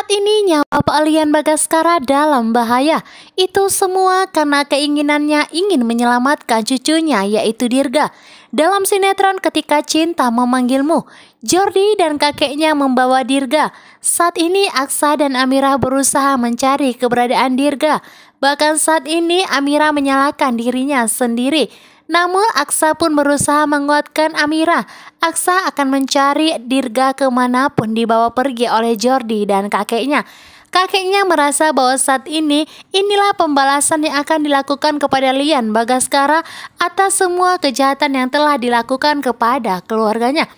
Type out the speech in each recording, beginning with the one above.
Saat ini nyawa Pak Lian Bagaskara dalam bahaya. Itu semua karena keinginannya ingin menyelamatkan cucunya yaitu Dirga. Dalam sinetron Ketika Cinta Memanggilmu, Jordi dan kakeknya membawa Dirga. Saat ini Aksa dan Amira berusaha mencari keberadaan Dirga. Bahkan saat ini Amira menyalahkan dirinya sendiri. Namun Aksa pun berusaha menguatkan Amira. Aksa akan mencari Dirga kemanapun dibawa pergi oleh Jordi dan kakeknya. Kakeknya merasa bahwa saat ini inilah pembalasan yang akan dilakukan kepada Lian Bagaskara atas semua kejahatan yang telah dilakukan kepada keluarganya.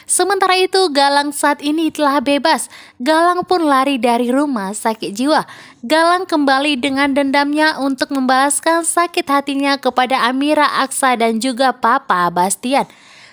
Sementara itu Galang saat ini telah bebas. Galang pun lari dari rumah sakit jiwa. Galang kembali dengan dendamnya untuk membalaskan sakit hatinya kepada Amira, Aksa dan juga Papa Bastian.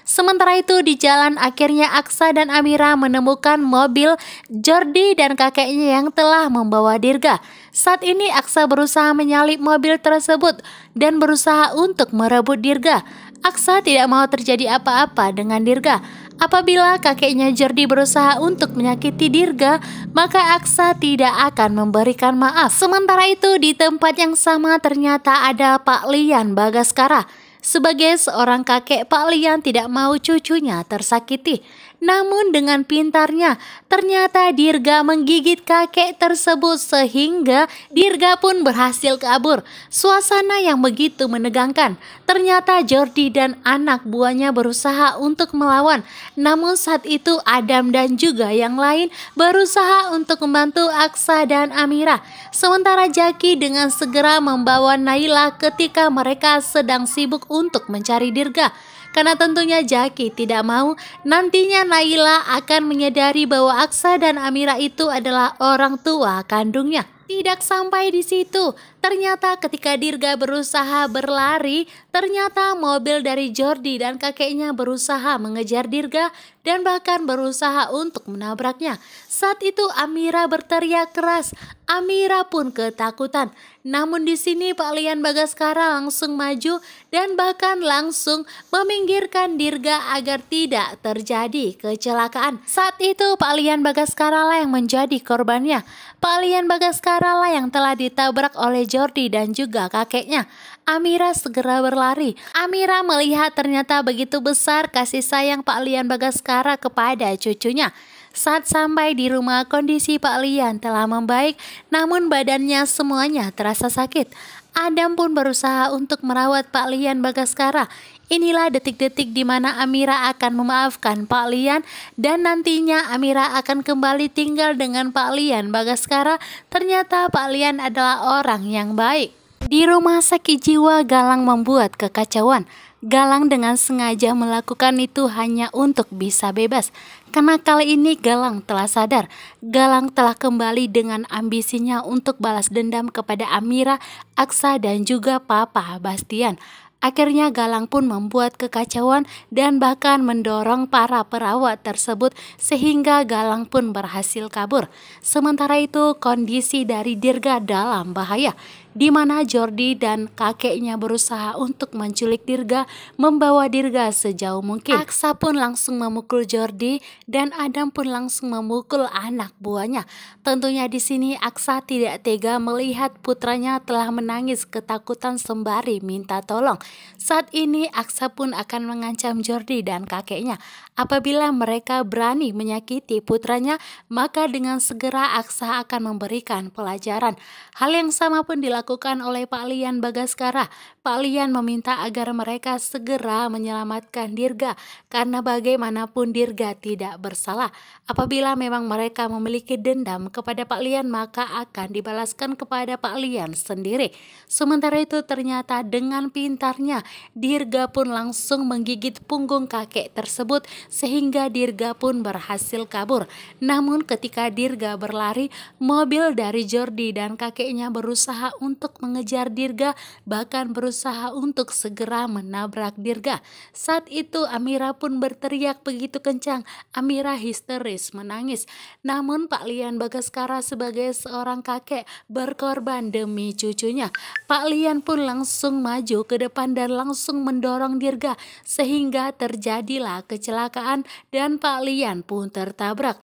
Sementara itu di jalan akhirnya Aksa dan Amira menemukan mobil Jordi dan kakeknya yang telah membawa Dirga. Saat ini Aksa berusaha menyalip mobil tersebut dan berusaha untuk merebut Dirga. Aksa tidak mau terjadi apa-apa dengan Dirga. Apabila kakeknya Jordi berusaha untuk menyakiti Dirga, maka Aksa tidak akan memberikan maaf. Sementara itu di tempat yang sama ternyata ada Pak Lian Bagaskara. Sebagai seorang kakek, Pak Lian tidak mau cucunya tersakiti. Namun dengan pintarnya, ternyata Dirga menggigit kakek tersebut sehingga Dirga pun berhasil kabur. Suasana yang begitu menegangkan. Ternyata Jordi dan anak buahnya berusaha untuk melawan. Namun saat itu Adam dan juga yang lain berusaha untuk membantu Aksa dan Amira. Sementara Jaki dengan segera membawa Naila ketika mereka sedang sibuk untuk mencari Dirga. Karena tentunya Jaki tidak mau nantinya Naila akan menyadari bahwa Aksa dan Amira itu adalah orang tua kandungnya. Tidak sampai di situ, ternyata ketika Dirga berusaha berlari, ternyata mobil dari Jordi dan kakeknya berusaha mengejar Dirga dan bahkan berusaha untuk menabraknya. Saat itu Amira berteriak keras, Amira pun ketakutan. Namun di sini Pak Lian Bagaskara langsung maju dan bahkan langsung meminggirkan Dirga agar tidak terjadi kecelakaan. Saat itu Pak Lian Bagaskara lah yang menjadi korbannya. Pak Lian Bagaskara lah yang telah ditabrak oleh Jordi dan juga kakeknya. Amira segera berlari. Amira melihat ternyata begitu besar kasih sayang Pak Lian Bagaskara kepada cucunya. Saat sampai di rumah, kondisi Pak Lian telah membaik, namun badannya semuanya terasa sakit. Adam pun berusaha untuk merawat Pak Lian Bagaskara. Inilah detik-detik di mana Amira akan memaafkan Pak Lian dan nantinya Amira akan kembali tinggal dengan Pak Lian Bagaskara. Ternyata Pak Lian adalah orang yang baik. Di rumah sakit jiwa, Galang membuat kekacauan. Galang dengan sengaja melakukan itu hanya untuk bisa bebas. Karena kali ini Galang telah sadar. Galang telah kembali dengan ambisinya untuk balas dendam kepada Amira, Aksa dan juga Papa Bastian. Akhirnya Galang pun membuat kekacauan dan bahkan mendorong para perawat tersebut sehingga Galang pun berhasil kabur. Sementara itu kondisi dari Dirga dalam bahaya, di mana Jordi dan kakeknya berusaha untuk menculik Dirga, membawa Dirga sejauh mungkin. Aksa pun langsung memukul Jordi dan Adam pun langsung memukul anak buahnya. Tentunya di sini Aksa tidak tega melihat putranya telah menangis ketakutan sembari minta tolong. Saat ini Aksa pun akan mengancam Jordi dan kakeknya. Apabila mereka berani menyakiti putranya, maka dengan segera Aksa akan memberikan pelajaran. Hal yang sama pun dilakukan oleh Pak Lian Bagaskara. Pak Lian meminta agar mereka segera menyelamatkan Dirga karena bagaimanapun Dirga tidak bersalah. Apabila memang mereka memiliki dendam kepada Pak Lian, maka akan dibalaskan kepada Pak Lian sendiri. Sementara itu ternyata dengan pintarnya Dirga pun langsung menggigit punggung kakek tersebut sehingga Dirga pun berhasil kabur. Namun ketika Dirga berlari, mobil dari Jordi dan kakeknya berusaha untuk mengejar Dirga, bahkan berusaha untuk segera menabrak Dirga. Saat itu Amira pun berteriak begitu kencang. Amira histeris menangis. Namun Pak Lian Bagaskara sebagai seorang kakek berkorban demi cucunya. Pak Lian pun langsung maju ke depan dan langsung mendorong Dirga sehingga terjadilah kecelakaan dan Pak Lian pun tertabrak.